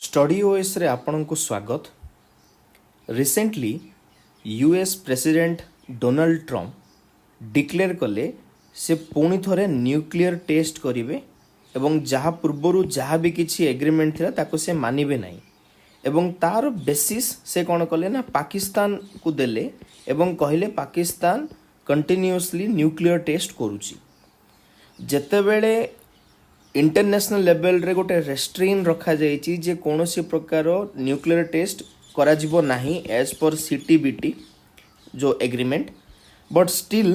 Study OS रे आपनको स्वागत। Recently US president Donald Trump declare कले से पुणी थरे न्यूक्लियर टेस्ट करिवे एवं जहाँ पूर्वरु जहाँ भी किसी एग्रीमेंट थिला ताको से मानिबे नहीं एवं तार बेसिस से कौन कले ना पाकिस्तान को देले एवं कहले पाकिस्तान कंटिन्यूअसली न्यूक्लियर टेस्ट करूची। जेतेबेले इंटरनेशनल लेवल रे गोटे रेस्ट्रिन रखा जाइछि जे कौनसी प्रकार न्यूक्लियर टेस्ट करा जिवो नाही एज पर सीटीबीटी जो एग्रीमेंट, बट स्टिल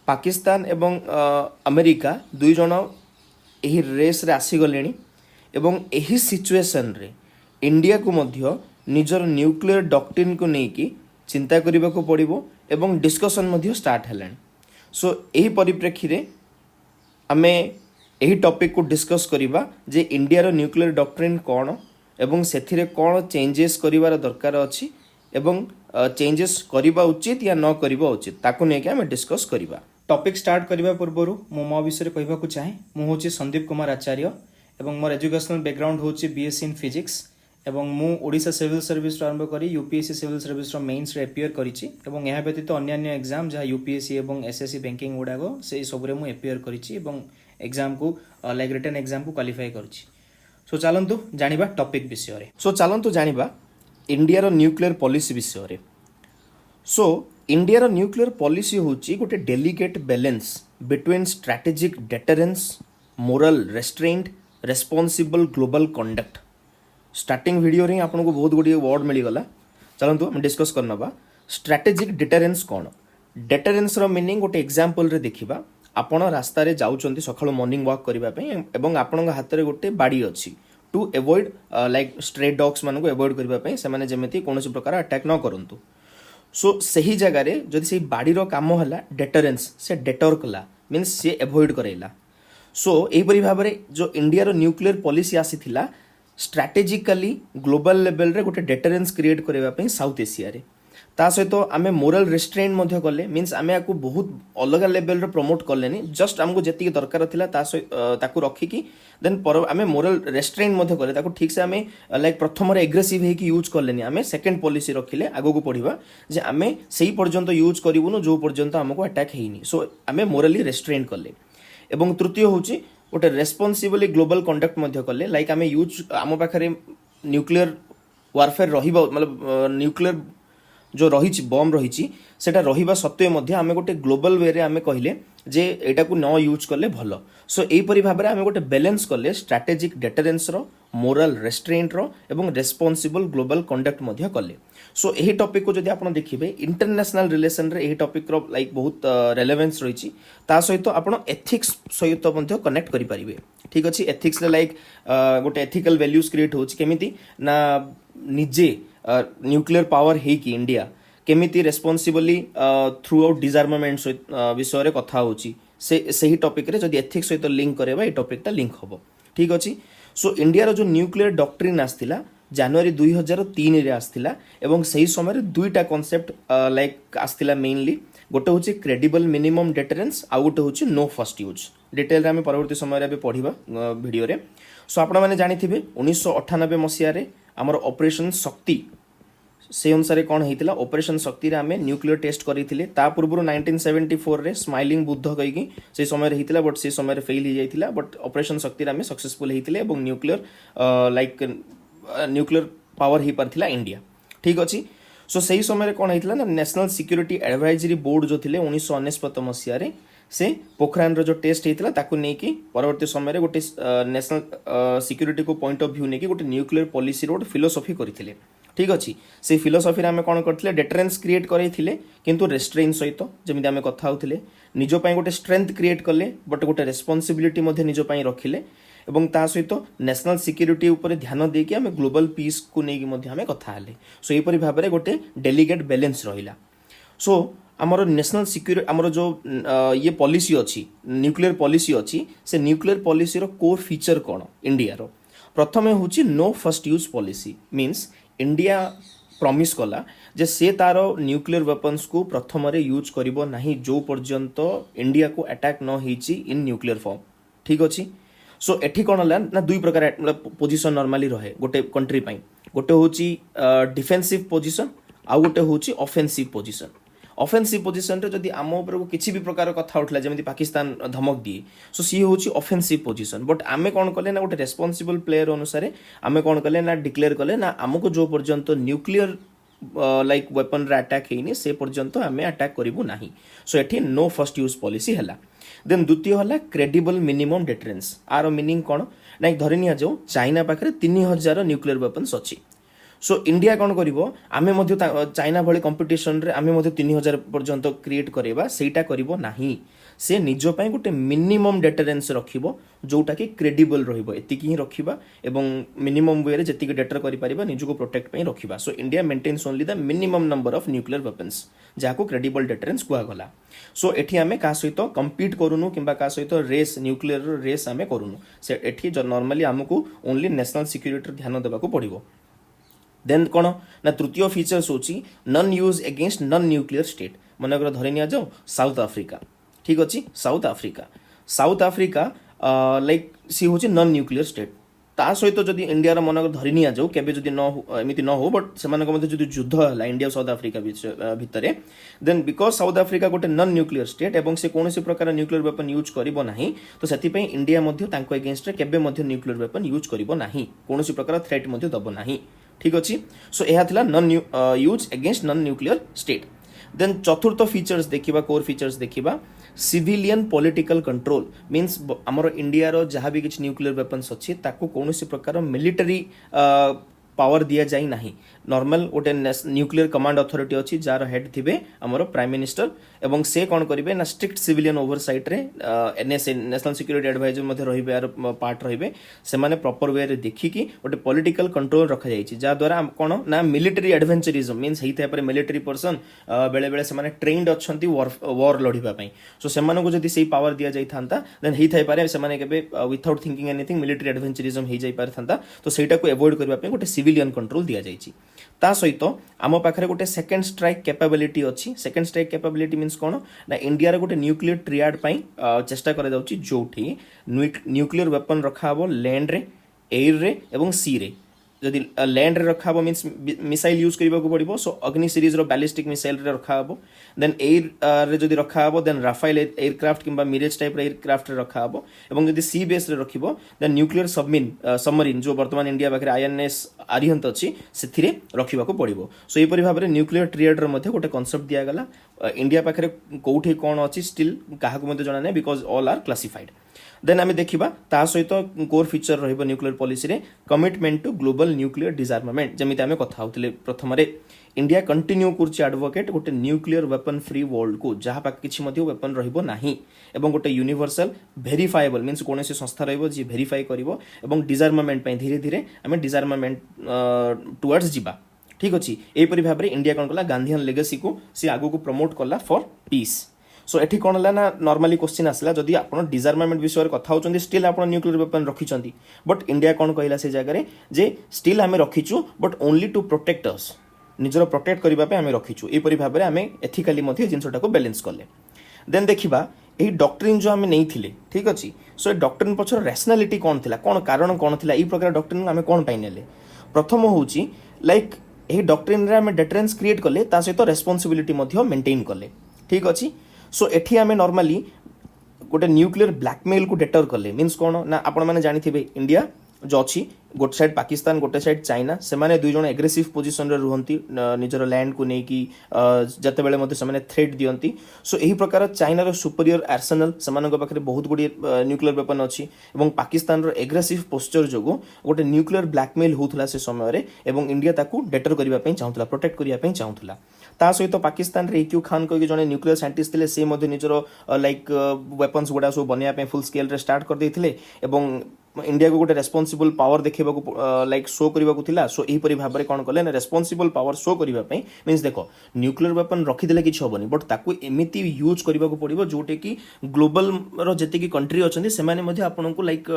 पाकिस्तान एवं अमेरिका दुई जन एही रेस रे आसी गलेनी एवं एही सिचुएशन रे इंडिया को मध्य निजर न्यूक्लियर डॉक्ट्रिन को नेकी चिंता करबा को पड़िबो एवं डिस्कशन मध्य स्टार्ट हेलानी। सो एही परिप्रेक्षी रे आमे यही टॉपिक को डिस्कस करिबा जे इंडिया रो न्यूक्लियर डॉक्ट्रिन कौन एवं सेथिरे कौन चेंजेस करिवार दरकार अछि एवं चेंजेस करिबा उचित या न करिबा उचित ताको नेके आमे डिस्कस करिबा। टॉपिक स्टार्ट करिबा पूर्वरु मो विषय कहबा को चाहे मु होची संदीप कुमार आचार्य एवं मोर एजुकेशनल बैकग्राउंड होची बीएससी इन फिजिक्स एवं मु ओडिशा सिविल सर्विस आरंभ करी यूपीएससी सिविल सर्विस रो मेंस रे अपियर करिछि एवं यहा व्यतीत अन्य एग्जाम जहा यूपीएससी एवं एसएससी बैंकिंग गुडागो से सबरे मु अपियर करिछि एवं एग्जाम को लाइक रिटन एग्जाम को क्वालिफाई करुछि। सो चलंतु जानिबा टॉपिक विषय रे। सो चलंतु जानिबा इंडिया रो न्यूक्लियर पॉलिसी विषय रे। सो इंडिया रो न्यूक्लियर पॉलिसी होची गोटे delicate balance between strategic deterrence, moral restaurant, responsible global conduct. Starting video रे आपन को बहुत गुडी वर्ड मिली गला। चलंतु हम डिस्कस करनबा स्ट्रेटेजिक डेटरेंस कोन। डेटरेंस रो मीनिंग गोटे एग्जांपल रे देखिबा आपण रास्ता रे जाउचंती सखाळो मॉर्निंग वॉक करिबा पे एवं आपन हाथ रे गोटे बाड़ी अछि to avoid like stray dogs मानको अवॉइड करिबा पे से माने जेमेति कोनोसी प्रकार अटैक न करंतु। सो सही जगह रे जदि से बाड़ी रो काम होला डेटरेंस से डेटर कला मींस से अवॉइड करेला। सो एही परि भाबरे जो इंडिया रो न्यूक्लियर पॉलिसी आसीथिला स्ट्रैटेजिकली ग्लोबल लेवल रे गोटे डेटरेंस क्रिएट करिबा पे साउथ एशिया रे। ता सहित आमे मोरल रेस्ट्रेंट मध्य कले मीन्स आमे आकु बहुत अलग लेवल रे प्रमोट करलेनी जस्ट हमको जेतिक दरकार थिला ताकु रखी कि देन पर आमे मोरल रेस्ट्रेंट मध्य कले ताकु ठीक से आमे लाइक प्रथम रे एग्रेसिव हे कि यूज करलेनी आमे सेकंड पॉलिसी रखिले आगो को पढिबा जे आमे सेही पर्यंत यूज करिवुनु जो पर्यंत हमको अटैक हेइनी। सो आमे मोरली रेस्ट्रेंट करले एवं तृतीय होची गोटे रेस्पोंसिबली ग्लोबल कंडक्ट मध्य कले लाइक आमे यूज आम पाखरे न्यूक्लियर वारफेयर रहिबा मतलब न्यूक्लियर जो रही बम रही सेटा रहिबा सत्वे मध्य आमे गोटे ग्लोबल वे रे आमे कहिले जे एटा को न यूज करले भलो। सो एही परि भाबरे आमे गोटे बैलेंस करले स्ट्रैटेजिक डेटरेंस रो, मोरल रेस्ट्रेंट रो एवं रेस्पोंसिबल ग्लोबल कंडक्ट मध्य करले। सो एही टॉपिक को जदि आपण देखिबे इंटरनेशनल रिलेशन रे एही टॉपिक रो लाइक बहुत रेलेवेंस रही ता सहित आपण एथिक्स सहित मध्य कनेक्ट करि परिबे। ठीक अछि, एथिक्स ले लाइक गोटे एथिकल वैल्यूज क्रिएट होछि केमिति ना निजे न्यूक्लियर पावर है कि इंडिया केमिति रेस्पोंसिबली थ्रू आउट डिसआर्मामेंट विषय रे कथा होची से सही टॉपिक रे जदि एथिक्स सहित लिंक करबा ए टॉपिक ता लिंक होबो। ठीक अछि। सो इंडिया रो जो न्यूक्लियर डॉक्ट्रिन आस्थिला जनवरी 2003 रे आस्थिला एवं सही समय रे दुईटा कांसेप्ट लाइक आस्थिला मेनली गोटे होची क्रेडिबल मिनिमम डेटरेंस आ गोटे होची नो फर्स्ट यूज। डिटेल रे हम परवर्ती समय रे पढिबा वीडियो रे। सो आपण माने जानिथिबे 1998 मसिया रे हमर ऑपरेशन शक्ति से अनुसार कौन होता ऑपरेशन शक्ति रे आमे न्यूक्लियर टेस्ट करी ता पूर्व 1974 रे स्माइलिंग बुद्ध कहीकि से समय होता बट से समय फेल हो जाता बट ऑपरेशन शक्ति रे आमे सक्सेसफुल होते और न्यूक्लियर लाइक न्यूक्लियर पावर हो पार्थिला इंडिया। ठीक अच्छी। सो सही समय कौन होता ना नेशनल सिक्यूरीटी एडवाइजरी बोर्ड जो थे 1999 मसीह से पोखरान रो जो टेस्ट होता ताकू नेकी परवर्ती समय गोटे नेशनल सिक्यूरीटी को पॉइंट ऑफ व्यू नेकी गोटे न्यूक्लियर पॉलिसी रो फिलोसफी करथिले। ठीक अच्छी। से फिलोसफी आम कौन करथिले डेटरेंस क्रिएट करथिले किंतु रेस्ट्रेंट सहित जमी आम कथा होथिले निज पई गोटे स्ट्रेंथ क्रिएट कले बट गोटे रेस्पोंसिबिलिटी मध्य निज पई रखिले एवं ता सहित नेशनल सिक्यूरीटी ऊपर ध्यान देकी आम ग्लोबल पीस को नेकी मध्य आम कथा हेले। सो एपरि भाबरे गोटे डेलिगेट बैलेंस रहिला। सो आमर नेशनल सिक्यूरीटी आमर जो ये पॉलिसी अच्छी न्यूक्लियर पॉलिसी अच्छी से न्यूक्लियर पॉलिसी रो कोर फीचर कौन इंडिया रो प्रथम होची no first use policy means India promise कला जे से तार न्यूक्लियर वेपन्स को प्रथम रे यूज करिवो नाही जो पर्यंत इंडिया को अटैक न होईची इन न्यूक्लियर फॉर्म। ठीक अच्छी। सो एठी कौन होला ना दुई प्रकार पोजिशन नॉर्मली रहे गोटे कंट्री पाई गोटे होची डिफेंसिव पोजिशन आउ गोटे होची ऑफेंसिव पोजिशन ऑफेंसिव पोजिशन रे जदि आम ऊपर किसी भी प्रकार कथा उठला जेमति पाकिस्तान धमक दिए सो सी होची ऑफेंसिव पोजिशन बट आमे कौन कले ना गोटे रेस्पॉन्सिबल प्लेयर अनुसार आमे कौन कले ना डिक्लेयर कले ना आमको जो पर्यंत न्यूक्लियर लाइक वेपन रे अटैक हेनी से पर्यंत आमे अटैक करिवु नाही सो एठी नो फर्स्ट यूज पॉलिसी हला देन द्वितीय हला credible minimum deterrence or meaning कौन ना धरि निया जो चाइना पाखरे 3000 न्यूक्लियर वेपन्स अछि सो इंडिया कौन करिवो आमे मध्य चाइना भली कंपटीशन रे आमे मध्य 3000 पर्यंत क्रिएट करेबा सेटा करिवो नाही से निज पय गोटे मिनिमम डेटरेंस रखिबो जोटा कि क्रेडिबल रहिबो एतिकी ही रखिबा एवं मिनिमम वे रे जतिक डेटर करि परिबा निज को प्रोटेक्ट पय रखिबा so India maintains only the minimum number of nuclear weapons जाको क्रेडिबल डेटरेंस कुआ गला सो एठी आमे का सहित कंपीट करूनु किंबा का सहित रेस न्यूक्लियर रेस आमे करूनु से एठी नॉर्मली हमकु ओनली नेशनल सिक्युरिटी ध्यान देबाको पड़िबो देन कौन ना तृतीय फीचर्स होची non use against non nuclear state मनकर धरि निया जाओ साउथ अफ्रीका ठीक अछि साउथ अफ्रीका लाइक सी होची नन न्यूक्लियर स्टेट ता सहित जदि इंडिया रो मनकर धरि निया जाओ केबे जदि न एमिति न हो बट सेमानक मध्ये जदि युद्ध हला इंडिया साउथ अफ्रीका भितरे देन बिकॉज साउथ अफ्रीका गोटे नन न्यूक्लियर स्टेट एवं से कोनोसी प्रकार न्यूक्लियर वेपन यूज करिवो नाही तो सेति पय इंडिया मध्ये तांको अगेंस्ट रे केबे मध्ये न्यूक्लियर वेपन यूज करिवो नाही कोनोसी प्रकार थ्रेट मध्ये दबो नाही ठीक अच्छी सो यह थिला non use against non nuclear state then चतुर्थ फीचर्स देखिबा कोर फीचर्स देखिबा सिविलियन पॉलिटिकल कंट्रोल मींस हमर इंडिया रो जहाँ भी किछ न्यूक्लियर वेपन्स अछि ताको कोनोसी प्रकार मिलिटरी पावर दिया जाई नाही नॉर्मल गोटे न्यूक्लियर कमांड अथॉरिटी अछि जार हेड थिबे हमर प्राइम मिनिस्टर एवं से कोन करिवे ना स्ट्रिक्ट सिविलियन ओवरसाइट रे एनएसए नेशनल सिक्युरिटी एडवाइजर मध्ये रहिबे आर पार्ट रहिबे से माने प्रॉपर वे रे देखि कि गोटे पॉलिटिकल कंट्रोल रखा जाईछि जा द्वारा कोन ना मिलिटरी एडवेंचरिज्म मींस हेइथा पर मिलिटरी पर्सन बेले बेले से माने ट्रेन्ड अछंती वॉर लढिबा पई सो से मानको जदी सेही पावर दिया जाई थांता देन हेइथा पारे से माने केबे without thinking anything military adventurism हेइ जाई पार थांता तो सेटा को अवॉइड करबा पई गोटे सिविलियन कंट्रोल दिया जाईछि ता सहित आम पाखरे गोटे सेकंड स्ट्राइक कैपेबिलिटी अछि सेकंड स्ट्राइक कैपेबिलिटी मींस कोन ना इंडिया रे गोटे न्यूक्लियर ट्रियाड पई चेष्टा करा जाउछि जोठी न्यूक्लियर वेपन रखा हबो लैंड रे एयर रे एवं सी रे जदि लैंड रे रखा हबो मींस मिसाइल यूज करबा को पड़िबो सो अग्नि सीरीज रो बैलिस्टिक मिसाइल रे रखा हबो देन एयर रे जदि रखा हबो देन राफेल एयरक्राफ्ट किंबा मिरेज टाइप रे एयरक्राफ्ट रे रखा हबो एवं जदि सी बेस रे रखिबो देन न्यूक्लियर सबमरीन जो वर्तमान इंडिया बाखरे आईएनएस आरिहंत अछि सेथिरे रखिबा को पड़िबो सो ए परि भाबरे न्यूक्लियर ट्रियाड रे मध्ये गोटे कांसेप्ट दिया गला इंडिया पाखरे कोउठी कोन अछि स्टिल काहा को मध्ये जणा नै because all are classified then आमे देखिबा ता सहित कोर फीचर रहिबो न्यूक्लियर पॉलिसी रे commitment to global nuclear disarmament जेमिति आमे कथा होतले प्रथम रे इंडिया कंटिन्यू करछि एडवोकेट गोटे न्यूक्लियर वेपन फ्री वर्ल्ड को जहाँ पाक किछि मध्ये वेपन रहिबो नाही एवं गोटे यूनिवर्सल वेरीफाएबल मींस कोनोसी संस्था रहिबो जे वेरीफाई करिवो एवं डिसआर्मामेंट पय धीरे धीरे आमे डिसआर्मामेंट टुवर्ड्स जिबा ठीक अछि एई परि भाबरे इंडिया कोन कला गांधीयन लेगेसी को से आगु को प्रमोट कला फॉर पीस सो एठी कोन हला ना नॉर्मली क्वेश्चन आसला जदि आपण डिसआर्मामेंट विषय कथा होचंदी स्टिल आपण न्यूक्लियर वेपन रखिचंदी बट इंडिया कोन कहिला से जगह रे जे स्टिल हमें रखिचु but only to protect us निजर प्रोटेक्ट करबा पे हमें रखिचु ए परि भाबरे हमें एथिकली मध्ये जिंसटा को बैलेंस करले देन देखिबा एही डॉक्ट्रिन जो हमें नहीं थिले ठीक अछि सो ए डॉक्ट्रिन पछर रैशनैलिटी कोन थिला कोन कारण कोन थिला ई प्रकार डॉक्ट्रिन हमें कोन पाइ नेले प्रथम होउची लाइक एही डॉक्ट्रिन रे हमें डेटरेंस क्रिएट करले ता सहित रेस्पोंसिबिलिटी मध्ये मेंटेन करले ठीक अछि सो एठी आमे नॉर्मली गोटे न्यूक्लियर ब्लैकमेल को डेटर करले मींस कोन ना आपण माने जानि थिबे इंडिया जो अच्छी गोटे साइड पाकिस्तान गोटे साइड चाइना से माने दुई जण एग्रेसिव पोजिशन रे रुहंती निजर लैंड को नेकी जते बेले मते से थ्रेट दियंती सो एही प्रकार चाइना रो सुपीरियर आर्सेनल सेमानक पाखरे बहुत गुडी न्यूक्लियर वेपन अछि एवं पाकिस्तान रो एग्रेसिव पोस्चर जोगो गोटे न्यूक्लियर ब्लैकमेल होउथला से समय रे एवं इंडिया ताकू डेटर करिवा पई चाहुतला प्रोटेक्ट करिवा पई चाहुतला ता सहित पाकिस्तान रे एक्यू खान को जने न्यूक्लियर साइंटिस्ट थिले से मध्ये निजर लाइक वेपन्स गुडा सो बनिया पई फुल स्केल रे स्टार्ट कर देथिले एवं इंडिया को गोटे रेस्पोंसिबल पावर देखा लाइक शो करने को थिला सो एही भाव में कौन कले रेस्पोंसिबल पावर शो करने मीन्स देख न्यूक्लियर वेपन रखिदेले किसी हेनी बट ताकू एमती यूज करने को पड़ो जोटे कि ग्लोबल जी कंट्री अच्छा से आपन को लाइक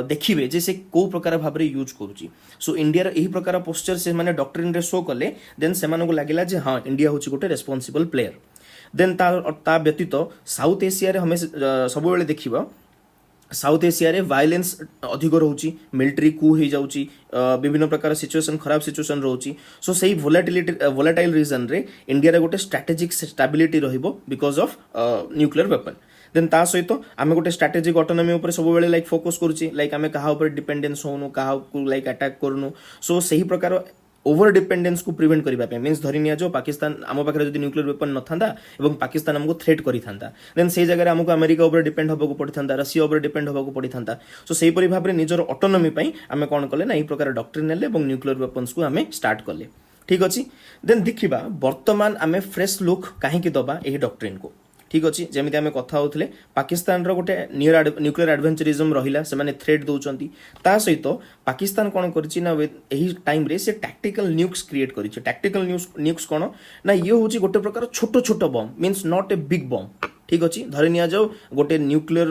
देखिए जे से कौ प्रकार भाव में यूज करुच्ची सो इंडिया यही प्रकार पोस्चर से माने डॉक्ट्रिन रे शो कले देन से लगिला जे हाँ इंडिया हूँ गोटे रेस्पोंसिबल प्लेयर देन ता व्यतीत साउथ एशिया रे हमें सब देखिबा साउथ एशिया रे वायलेंस अधिक रोची मिलिट्री कू हो जाउची विभिन्न प्रकार सिचुएशन खराब सिचुएशन रोची सो सेही वोलेटाइल रीजन रे इंडिया रे गोटे स्ट्रेटेजिक स्टेबिलिटी रहिबो because of nuclear weapon then ता सहित आमे गोटे स्ट्रेटेजिक ऑटोनॉमी ऊपर सब बेले लाइक फोकस करूची लाइक आमे कहा ऊपर डिपेंडेंस होनु कहा को लाइक अटैक करनु सो सेही प्रकार ओवर डिपेंडेंस को प्रिवेंट करबा मीन्स धरि निया जो पाकिस्तान आम पाखे जब न्यूक्लियर वेपन न था और पाकिस्तान आमको थ्रेट करि थांता देन से जगह आमको अमेरिका ऊपर डिपेंड होबाक पड़ी था रशिया ऊपर डिपेंड होबाक पड़ी था सो से परि भाबरे निजर ऑटोनॉमी पई आमे कोन कले ना ई प्रकार डॉक्ट्रिन नेले और न्यूक्लियर वेपन्स को आमे स्टार्ट कले ठीक अछि देन देखिबा वर्तमान आमे फ्रेश लुक काहे की दबा एही डॉक्ट्रिन को ठीक अच्छी जमी आम कथा होते पाकिस्तान गोटे न्यूक्लियर एडवेंचरिज्म रहा से थ्रेट दौरान ता सहित पाकिस्तान कौन कर टाइम रे से टैक्टिकल न्यूक्स क्रिएट कर टैक्टिकल न्यूक्स कौन ना ये हूँ गोटे प्रकार छोट छोट बम मीन्स नॉट ए बिग बम ठीक अच्छी धरी नि जाओ गोटे न्यूक्लियर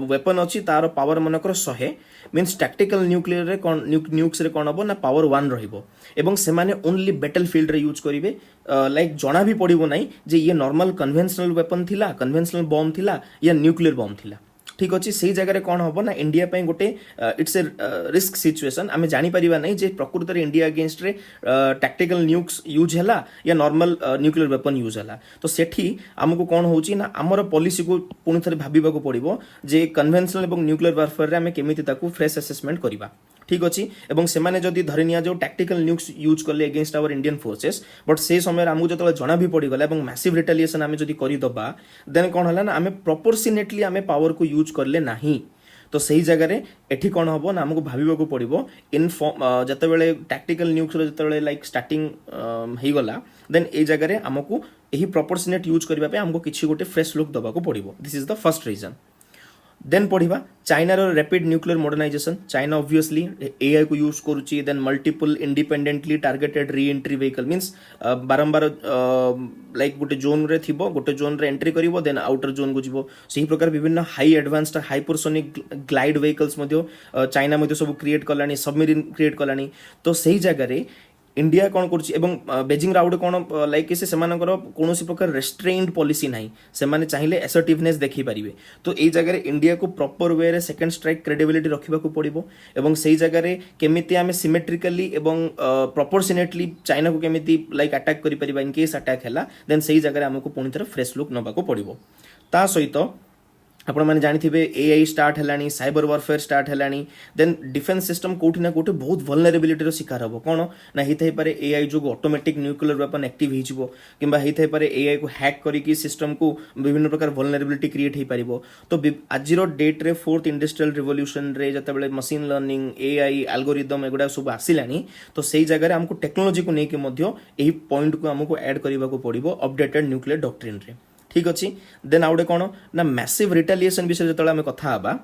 वेपन अच्छी तार पावर मनकर 100 मीन्स टैक्टिकल न्यूक्लियर रे न्यूक्स रे कौन हम ना पावर 1 रहिबो एवं से माने ओनली बैटल फील्ड रे यूज करिवे लाइक जना भी पड़िबो नहीं जे ये नॉर्मल कन्वेंशनल वेपन थिला कन्वेंशनल बम थिला या न्यूक्लियर बम थिला ठीक अच्छे से जगह कौन हम ना इंडिया पे गोटे इट्स ए रिस्क सिचुएशन आम जापर ना जे प्रकृत में इंडिया अगेंस्ट रे टैक्टिकल न्यूक्स यूज है या नॉर्मल न्यूक्लियर वेपन यूज है तो सेठी आमको कौन हो आमर पॉलिसी को पुणी थे भाव पड़ो जे कन्वेंशनल और न्यूक्लियर वारफेयर रे आम केमिति ताकू फ्रेश असेसमेंट करवा ठीक अच्छी एवं से माने जदि धरि निया जो टैक्टिकल न्यूक्स यूज कले against our Indian forces but से समय आमको जो जना भी पड़गला और मैसिव रिटेलिएशन आम जदि करदबा देन कौन है ना आम प्रपोर्शनेटली आम पावर को यूज करले नहीं तो सही जगह एठी कौन हम ना आमको भाव पड़ो इन जिते बड़े टैक्टिकल न्यूक्स जिते लाइक स्टार्टिंग हो गला देन ए जगह आमको यही प्रपोर्शनेट यूज करने आमको किसी गोटे फ्रेश लुक दबाक पड़ो this is the first reason then पढ़ा चाइनार rapid nuclear modernisation China obviously AI को यूज करुच्ची then multiple independently targeted reentry vehicle means बारंबार लाइक गोटे जोन रे थिबो गोटे जोन रे एंट्री करिवो देन आउटर जोन को जीवो सही प्रकार विभिन्न high advanced hypersonic glide vehicles China मध्य सब क्रिएट कलानी सबमरीन क्रिएट कलानी तो सही जगह रे इंडिया कौन कर बेजिंग राउड कौन लाइक से कौन प्रकार रेस्ट्रेन्ड पॉलिसी ना से चाहिए एसर्टिवनेस देखी पारे तो यही जगह इंडिया को प्रॉपर वे रे सेकंड स्ट्राइक क्रेडिबिलिटी रखा पड़ो और से जगह केमिति आम सिमेट्रिकली प्रपोर्शनेटली चाइना को केमिति लाइक अटैक कर इन केस अटैक है देन से जगह आमको पुणी थे फ्रेश लुक नबाक पड़ो ता सहित आपण मैंने जानी एआई स्टार्ट है साइबर वारफेयर स्टार्ट है देन डिफेन्स सिस्टम कोठी ना कोठी बहुत वल्नरेबिलिटी शिकार हम कौन ना होता है एआई जो ऑटोमेटिक न्यूक्लियर वेपन एक्टिव हो कि होता है एआई को हैक करके सिस्टम को विभिन्न प्रकार वल्नरेबिलिटी क्रिएट हो पार तो आज डेट रे 4th इंडस्ट्रियल रिवोल्यूशन रे जब मशीन लर्निंग एआई एल्गोरिदम एगुड़ा सब आसला तो से जगह आमको टेक्नोलोजी को लेकिन पॉइंट को आमको ऐड करने पड़ो अपडेटेड न्यूक्लियर डॉक्ट्रिन रे ठीक अच्छी देन आउटे कौन ना मैसिव रिटेलिएशन विषय जो आम कथा हाँ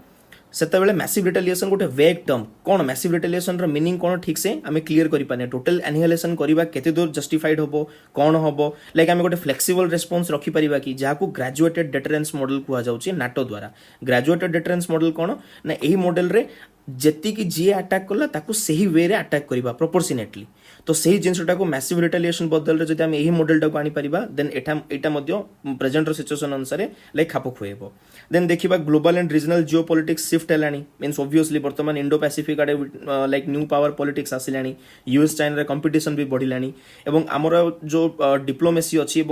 से मैसिव रिटेलिएशन गोटे वेग टर्म कौन मैसिव रिटेलिएशन रो मीनिंग कौन ठीक से आम क्लीयर करें टोटल एनिहिलेशन करवा केते दूर जस्टिफाइड हम कौन हम लाइक आम गोटे फ्लेक्सिबल रेस्पॉन्स रखिपर कि जहाँ ग्रेजुएटेड डेटरेंस मॉडल कहुए नाटो द्वारा ग्रेजुएटेड डेटरेंस मॉडल कौन ना यही मॉडल रे जेति की जी अटैक कला ताकू सही वे रे अटैक करवा प्रोपोर्शनेटली तो सही जिनसटा को मैसिव रिटेलिएशन बदल जब आम यही मॉडल को आनी देन एटा प्रेजेंट सिचुएशन अनुसार लाइक खाप खुएब देन देखा global and regional geopolitics shift है मीन्स ऑब्वियसली बर्तमान इंडो पैसिफिक आड़े लाइक न्यू पावर पॉलिटिक्स आसिला यूएस चाइना कंपटीशन भी बढ़ला और आमर जो डिप्लोमेसी अच्छी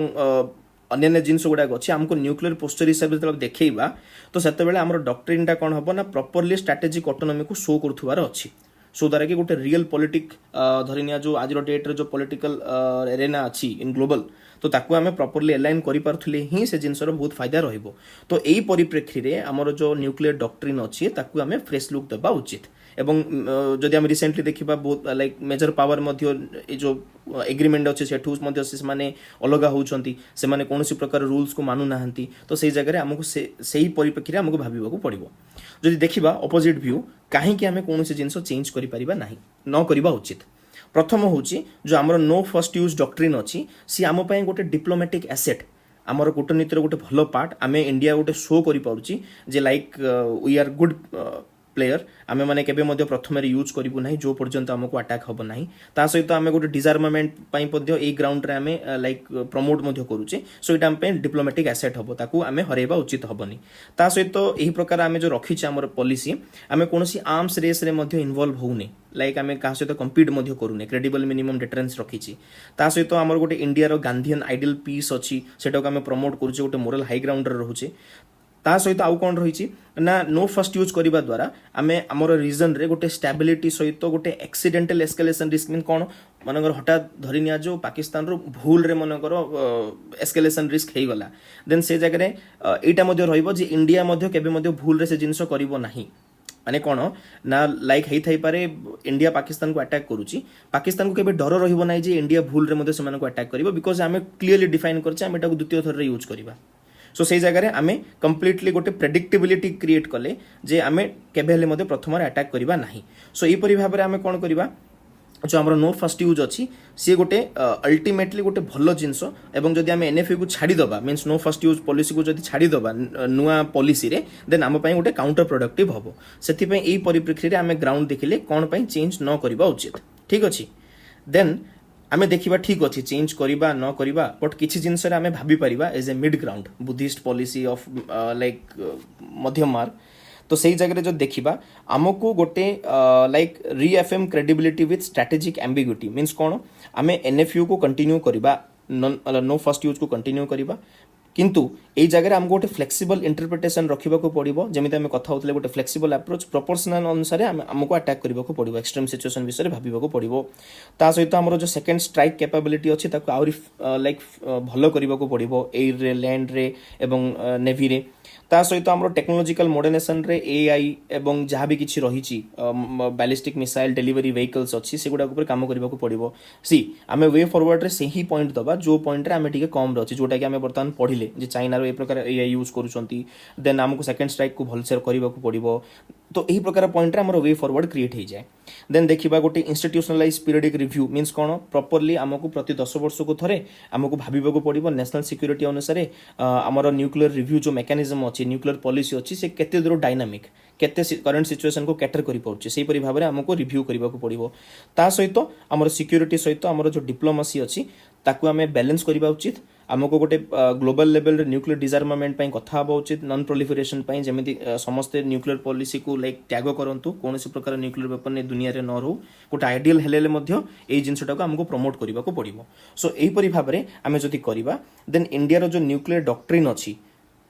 अन्य जिनस गुड़ाक अच्छे आमको न्यूक्लियर पोस्टर हिसाब से देखा तो से आम डॉक्ट्रिन कौन हम ना प्रॉपर्ली स्ट्रैटेजिक ऑटोनॉमी को शो करुवार अच्छी सो द्वारा कि गोटे रियल पॉलिटिक धरी निया जो आज डेट रे जो पॉलिटिकल एरेना अच्छी इन ग्लोबल तो ताकू आम प्रॉपर्ली अलाइन करें ही से जिनसर बहुत फायदा रहिबो तो यही परिप्रेक्षी रे आमर जो न्यूक्लियर डॉक्ट्रिन अच्छी ताकू आम फ्रेश लुक देवा उचित एवं जदि आम रिसेंटली देखा बहुत लाइक मेजर पावर जो एग्रीमेंट अच्छे सेठू से अलग होती से कौन प्रकार रूल्स को मानु ना तो से जगह आमको से परिप्रेक्षी आमको भाव पड़ो जदि देखा अपोजिट व्यू कहीं आम कौन जिन चेंज करवा उचित प्रथम हूँ जो आमर नो फर्स्ट यूज डॉक्ट्रिन अच्छी सी आम गोटे डिप्लोमेटिक एसेट आमर कूटनीतिर गोटे भल पार्ट आम इंडिया गोटे शो कर like we are good player आमे माने केबे मध्ये प्रथम यूज करिवु नाही जो पर्यंत हमको अटैक हबो नाही ता सहित आमे गोटे डिसआर्मामेंट पई मध्ये ए ग्राउंड रे आमे लाइक प्रमोट मध्ये करूचे सो इटा पे डिप्लोमेटिक एसेट हबो ताकू आमे हरेबा उचित हबनी ता सहित एही प्रकार आमे जो रखिचे हमर पॉलिसी आमे कोनोसी आर्म्स रेस रे मध्ये इन्वॉल्व होउने लाइक आमे का सहित कम्पीट मध्ये करूने क्रेडिबल मिनिमम डिटरेंस रखिची ता सहित हमर गोटे इंडिया रो गांधीयन आइडियल पीस अछि सेटा को आमे प्रमोट करूचे गोटे मोरल हाई ग्राउंड रे रहूचे ता सहित आउ कौन रही ना नो फर्स्ट यूज करने द्वारा आम आमर रिजन रे गोटे स्टेबिलिटी सहित गोटे एक्सीडेंटल एस्केलेशन रिस्क मीन कौन मनकर हठात धरी निया जो पाकिस्तान रो भूल रे मनकर एस्केलेशन रिस्क हो गला देन से जगह एटा मध्ये रहइबो जे इंडिया मध्ये केबे मध्ये भूल रे से जिंस करिवो नाही माने कौन ना लाइक हेई थाई पारे इंडिया पाकिस्तान को अटैक करूची पाकिस्तान को केबे डर रहिबो नाही जे इंडिया भूल रे मध्ये सेमान को अटैक करिवो बिकॉज आमे क्लियरली डिफाइन करछे आमे एटा को द्वितीय थर रे यूज करबा सो से जगह आमे कंप्लीटली गोटे प्रेडिक्टेबिलिटी क्रिएट कले जे आमे केबे हेले मध्ये प्रथम अटैक करबा नाही सो एही परि भाबरे आमे कोन करबा जो हमर नो फर्स्ट यूज अछि से गोटे अल्टीमेटली गोटे भलो जिंस एवं जदि आमे एनएफए को छाडी दबा means no first use policy को जदि छाडी दबा नुआ पॉलिसी रे देन आम पई गोटे काउंटर प्रोडक्टिव हबो सेथि पई एही परिप्रेक्षी रे आमे ग्राउंड देखिले कोन पई चेंज न करबा उचित ठीक अछि देन आमे देखिबा ठीक अछि चेंज करिबा न करिबा बट किछि जिंस रे आमे भाबी परिबा as a mid ground Buddhist policy of like मध्यम मार्ग तो सही जगह जो देखिबा आमको गोटे like reaffirm credibility with strategic ambiguity means कोन आमे एनएफयू को कंटिन्यू करिबा नो फर्स्ट यूज को कंटिन्यू करिबा किंतु ए जगह हमको गोटे फ्लेक्सिबल इंटरप्रिटेशन रखिबा को पड़िबो जेमिति हम कथा होतले गोटे फ्लेक्सिबल अप्रोच प्रोपोर्शनल अनुसार हमको अटैक करिबा को पड़िबो एक्सट्रीम सिचुएशन विषय रे भाबिबा को पड़िबो ता सहित हमरो जो सेकंड स्ट्राइक कैपेबिलिटी अछि ताको आउरी लाइक भलो करिबा को पड़िबो एयर रे लैंड रे एवं नेवी रे ता सहित हमरो टेक्नोलॉजिकल मॉडर्नाइजेशन रे एआई एवं जहाँ भी किछि रहिछि बैलिस्टिक मिसाइल डिलीवरी व्हीकल्स अछि सेगुडा ऊपर काम करिबा को पड़िबो सी आमे वे फॉरवर्ड रे सही पॉइंट दबा जो पॉइंट रे आमे टिके कम रहछि जोटा कि आमे वर्तमान पढिले जे चाइना रो ए प्रकार एआई यूज करूछंती देन हमको सेकंड स्ट्राइक को भल से करिबा को पड़िबो तो एही प्रकार पॉइंट रे हमरो वे फॉरवर्ड क्रिएट हो जाए देन देखिबा गोटे इंस्टीट्यूशनलाइज पीरियडिक रिव्यू मींस कोन प्रॉपर्ली हमको प्रति 10 वर्ष को थरे हमको भाबिबा को पड़िबो नेशनल सिक्योरिटी अनुसार हमरो न्यूक्लियर रिव्यू जो मेकानिज्म अछि न्यूक्लियर पॉलिसी अछि से केते दूर डायनामिक केते करंट सिचुएशन को कैटर करि पड़छि सेही परि भाबरे हमको रिव्यू करिबा को पड़िबो ता सहित हमरो सिक्योरिटी सहित हमरो जो डिप्लोमेसी अछि ताकू हमें बैलेंस करिबा उचित हमको गोटे ग्लोबल लेवल रे न्यूक्लियर डिसआर्मामेंट पई कथा हबा उचित नॉन प्रोलिफरेशन पई जेमिति समस्त न्यूक्लियर पॉलिसी को लाइक त्याग करंतु कोनोसी प्रकार न्यूक्लियर वेपन ने दुनिया रे न रहू गोटे आइडियल हेलेले मध्य एई जिंसटा को हमको प्रमोट करिबा को पड़िबो सो एही परि भाबरे हमें जति करिबा देन इंडिया रो जो न्यूक्लियर डॉक्ट्रिन अछि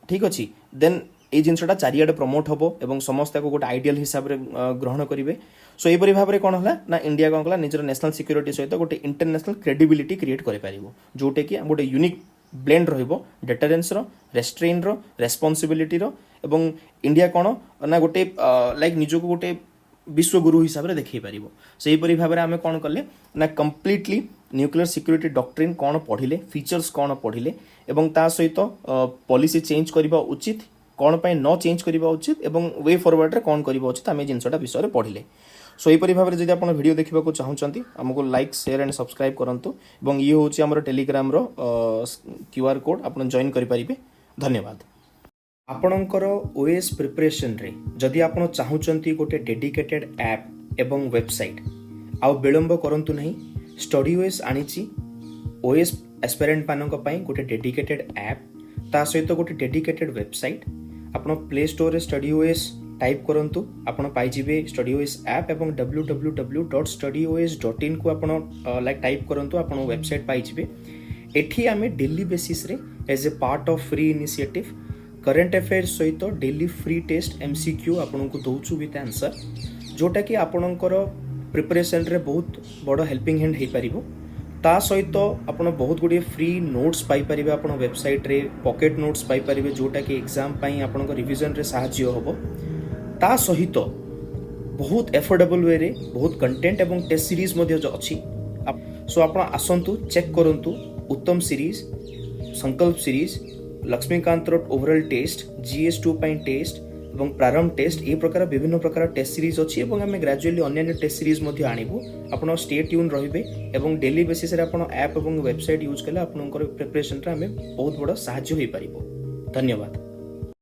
ठीक अछि देन ए जिनसटा चारियाडे प्रमोट हबो एवं समस्त को गोटे आइडियल हिसाब रे ग्रहण करिवे सो एपरि भाबरे कोन हला ना इंडिया कोन कला निजर नेशनल सिक्योरिटी सहित गोटे इंटरनेशनल क्रेडिबिलिटी क्रिएट करि पारिबो जोटे कि गोटे यूनिक ब्लेंड रहिबो डेटरेंस रो रेस्ट्रेन रो रेस्पोंसिबिलिटी रो एवं इंडिया कोन ना गोटे लाइक निजो को गोटे विश्व गुरु हिसाब रे देखै पारिबो सेही परि भाबरे हमें कोन करले ना कंप्लीटली न्यूक्लियर सिक्योरिटी डॉक्ट्रिन कोन पढिले फीचर्स कोन पढिले एवं ता सहित पॉलिसी चेंज करबा उचित कौन पाई न चेंज करबा उचित एवं वे फॉरवर्ड रे कौन करबा उचित आमे जिंसटा विषय रे पढिले सो एपरि भाबरे जदि आपण वीडियो देखिबा को चाहउचंती हमको लाइक शेयर एंड सब्सक्राइब करंतु एवं ये होची हमर टेलीग्राम रो क्यूआर कोड आपण जॉइन करि परिबे धन्यवाद आपणकर ओएस प्रिपरेशन रे जदि आपण चाहउचंती गोटे डेडिकेटेड ऐप एवं वेबसाइट आ विलंब करंतु नहीं स्टडी ओएस आनिची ओएस एस्पिरेंट मानक पई गोटे डेडिकेटेड ऐप ता सहित गोटे डेडिकेटेड वेबसाइट आपण प्ले स्टोर रे स्टडी ओएस टाइप करंतु आपण पाई जिवे स्टडी ओएस ऐप एवं www.studyoas.in को आपण लाइक टाइप करंतु आपण वेबसाइट पाई जिवे एठी आमे डेली बेसिस रे as a part of free initiative current affairs सहित डेली फ्री टेस्ट एमसीक्यू आपण को दोछु विथ आंसर जोटा कि आपणकर प्रिपरेशन रे बहुत बड़ हेल्पिंग हैंड हे परिबो ता सहित आपण बहुत गुडी फ्री नोट्स पाई परिबे आपण वेबसाइट रे पॉकेट नोट्स पाई परिबे जोटा कि एग्जाम पई आपण रिवीजन रे सहाय्य होबो ता सहित बहुत एफोर्डेबल वे रे बहुत कंटेंट एवं टेस्ट सीरीज मध्ये जो अछि सो आपण आसंतु चेक करंतु Uttam series Sankalp series Laxmikanth road overall test GS two पई टेस्ट एवं प्रारंभ टेस्ट ए प्रकार विभिन्न प्रकार टेस्ट सीरीज अछि एवं हम ग्रेजुअली अन्य टेस्ट सीरीज मध्ये आनिबु आपण स्टे ट्यून रहिबे एवं डेली बेसिस रे आपण ऐप एवं वेबसाइट यूज कले आपनकर प्रिपरेशन रे हमें बहुत बड़ सहाय्य होई परिबो धन्यवाद।